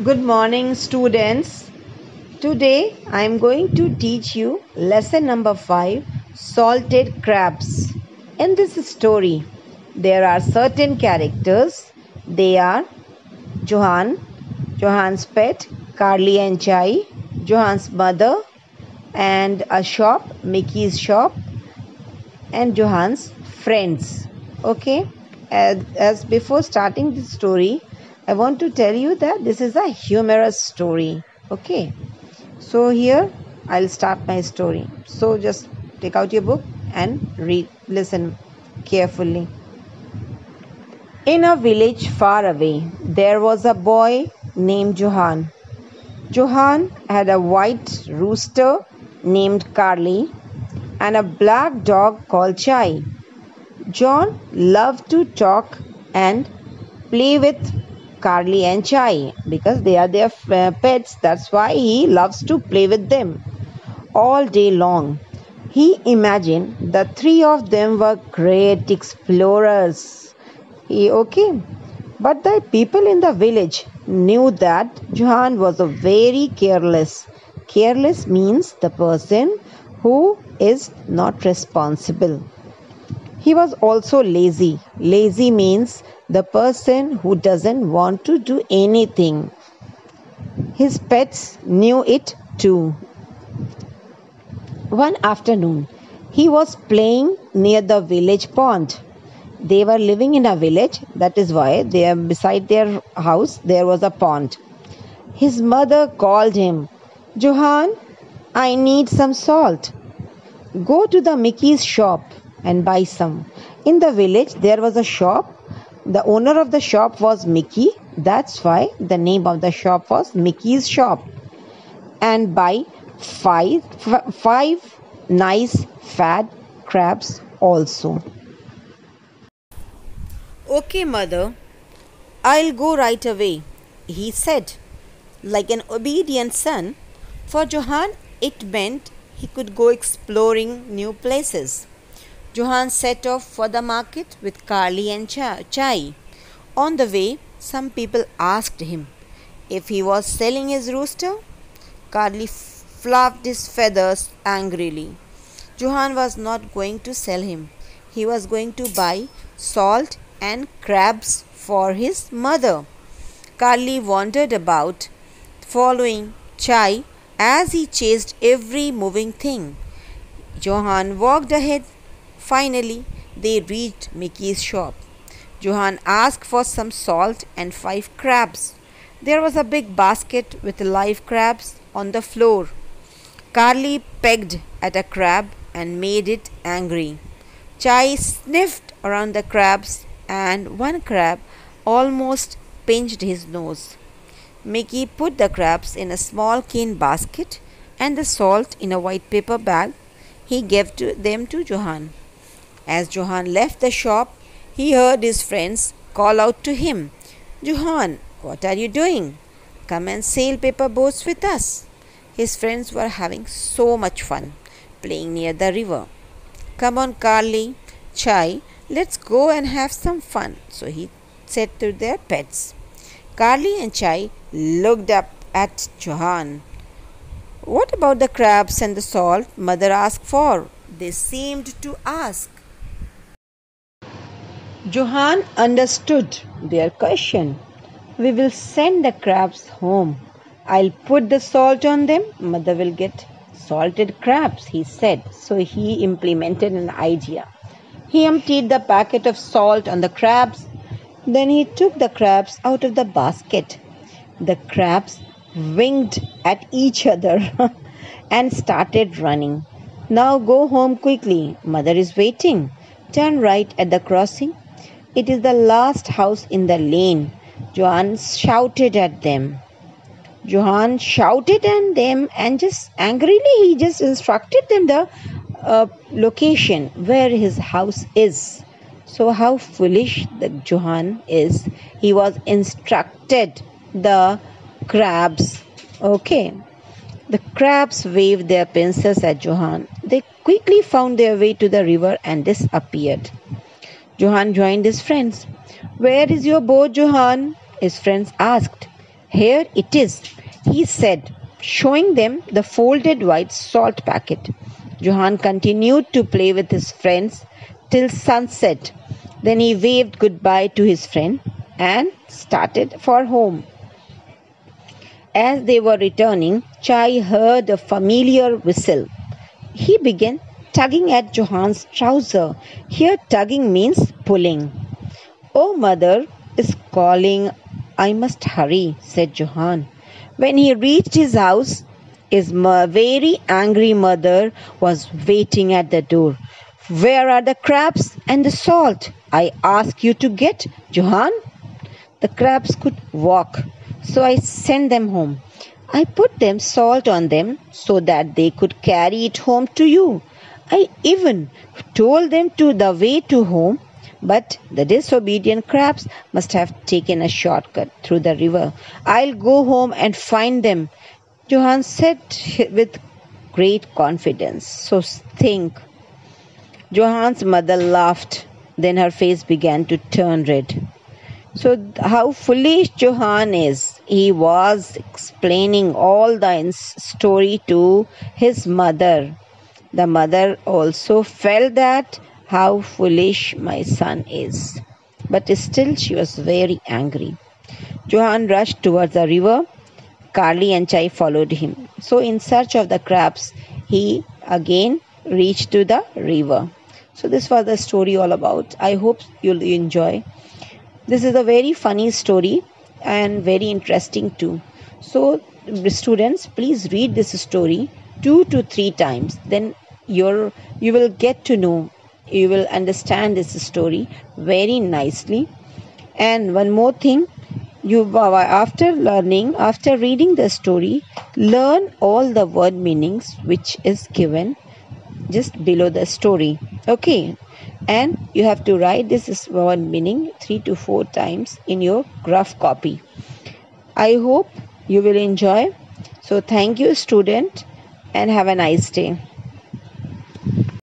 Good morning, students. Today I am going to teach you lesson number 5, salted crabs. In this story, there are certain characters. They are Johan, Johan's pet, Carly and Chai, Johan's mother, and a shop, Mickey's shop, and Johan's friends. Okay, as before starting the story, I want to tell you that this is a humorous story. Okay, so here I'll start my story. So just take out your book and listen carefully. In a village far away, there was a boy named Johan. Johan had a white rooster named Carly and a black dog called Chai. John loved to talk and play with Carly and Chai because they are their pets. That's why he loves to play with them all day long. He imagined the three of them were great explorers. But the people in the village knew that Johan was a very careless. Careless means the person who is not responsible. He was also lazy. Lazy means the person who doesn't want to do anything. His pets knew it too. One afternoon, he was playing near the village pond. They were living in a village, that is why beside their house there was a pond. His mother called him, "Johan, I need some salt. Go to the Mickey's shop and buy some." In the village there was a shop. The owner of the shop was Mickey. That's why the name of the shop was Mickey's shop. And buy five nice fat crabs also. "Okay, mother, I'll go right away," he said. Like an obedient son, for Johan it meant he could go exploring new places. Johan set off for the market with Carly and Chai. On the way, some people asked him if he was selling his rooster. Carly fluffed his feathers angrily. Johan was not going to sell him. He was going to buy salt and crabs for his mother. Carly wandered about, following Chai as he chased every moving thing. Johan walked ahead. Finally, they reached Mickey's shop. Johan asked for some salt and 5 crabs. There was a big basket with live crabs on the floor. Carly pecked at a crab and made it angry. Chai sniffed around the crabs and one crab almost pinched his nose. Mickey put the crabs in a small cane basket and the salt in a white paper bag. He gave them to Johan. As Johan left the shop, he heard his friends call out to him, "Johan, what are you doing? Come and sail paper boats with us." His friends were having so much fun playing near the river. "Come on, Carly, Chai, let's go and have some fun," so he said to their pets. Carly and Chai looked up at Johan. "What about the crabs and the salt mother asked for?" they seemed to ask. Johan understood their question. "We will send the crabs home. I'll put the salt on them. Mother will get salted crabs," he said. So he implemented an idea. He emptied the packet of salt on the crabs. Then he took the crabs out of the basket. The crabs winked at each other and started running. "Now go home quickly. Mother is waiting. Turn right at the crossing. It is the last house in the lane." Johan shouted at them. Johan shouted at them and just angrily he just instructed them the location where his house is. So how foolish the Johan is. He was instructed the crabs. Okay. The crabs waved their pincers at Johan. They quickly found their way to the river and disappeared. Johan joined his friends. "Where is your boat, Johan?" his friends asked. Here it is, he said, showing them the folded white salt packet. Johann continued to play with his friends till sunset. Then he waved goodbye to his friend and started for home. As they were returning, Chai heard a familiar whistle. He began tugging at Johann's trouser. Here, tugging means pulling. "Oh, mother is calling. I must hurry," said Johann. When he reached his house, his very angry mother was waiting at the door. "Where are the crabs and the salt I asked you to get, Johann?" "The crabs could walk, so I sent them home. I put them salt on them so that they could carry it home to you. I even told them to the way to home, but the disobedient crabs must have taken a shortcut through the river. I'll go home and find them," Johann said with great confidence. "So think." Johann's mother laughed. Then her face began to turn red. So how foolish Johann is. He was explaining all the story to his mother. The mother also felt that how foolish my son is. But still she was very angry. Johann rushed towards the river. Carly and Chai followed him. So in search of the crabs, he again reached to the river. So this was the story all about. I hope you'll enjoy. This is a very funny story and very interesting too. So students, please read this story 2 to 3 times. Then you will get to know, you will understand this story very nicely. And one more thing, after reading the story, learn all the word meanings which is given just below the story. Okay, and you have to write this word meaning 3 to 4 times in your rough copy. I hope you will enjoy. So thank you, student, and have a nice day.